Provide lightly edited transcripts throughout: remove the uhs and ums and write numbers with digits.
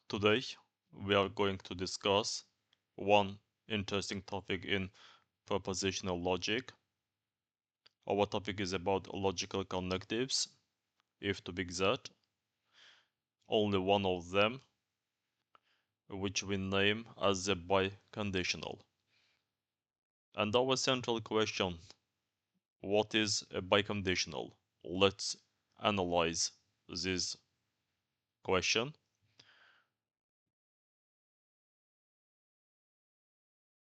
Today we are going to discuss one interesting topic in propositional logic. Our topic is about logical connectives, if to be exact. Only one of them, which we name as the biconditional. And our central question, what is a biconditional? Let's analyze this question.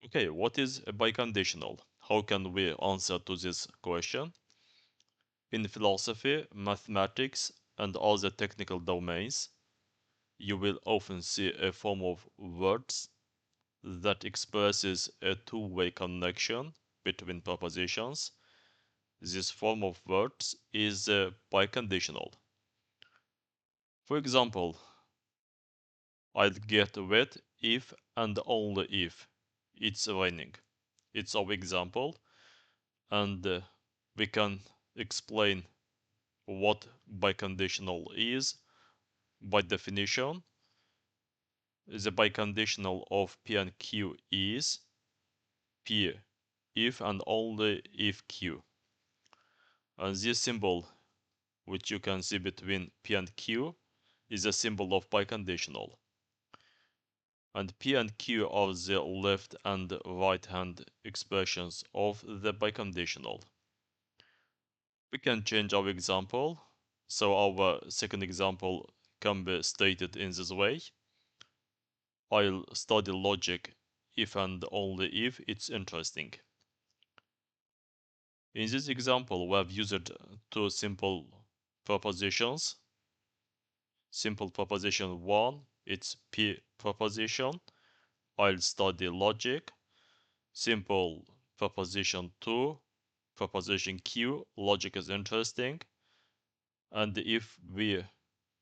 Okay, what is a biconditional? How can we answer to this question? In philosophy, mathematics, and other technical domains, you will often see a form of words that expresses a two-way connection between propositions. This form of words is biconditional. For example, I'll get wet if and only if it's raining. It's our example, and we can explain what biconditional is. By definition, the biconditional of P and Q is P if and only if Q. And this symbol, which you can see between P and Q, is a symbol of biconditional. And P and Q are the left and right hand expressions of the biconditional. We can change our example, so our second example can be stated in this way. I'll study logic if and only if it's interesting. In this example, we have used two simple propositions. Simple proposition 1, it's P proposition. I'll study logic. Simple proposition 2, proposition Q, logic is interesting. And if we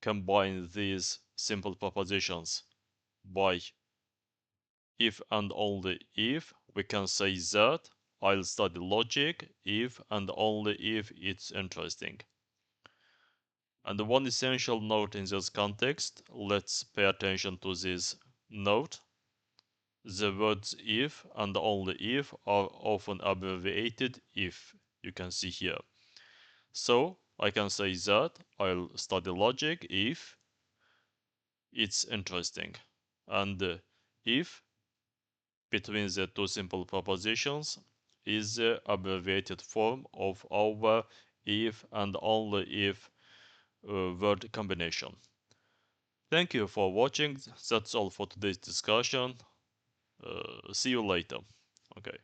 combine these simple propositions by if and only if, we can say that I'll study logic if and only if it's interesting. And one essential note in this context, let's pay attention to this note. The words if and only if are often abbreviated if, you can see here. So I can say that I'll study logic if it's interesting. And if between the two simple propositions is the abbreviated form of our if and only if word combination. Thank you for watching. That's all for today's discussion. See you later. Okay.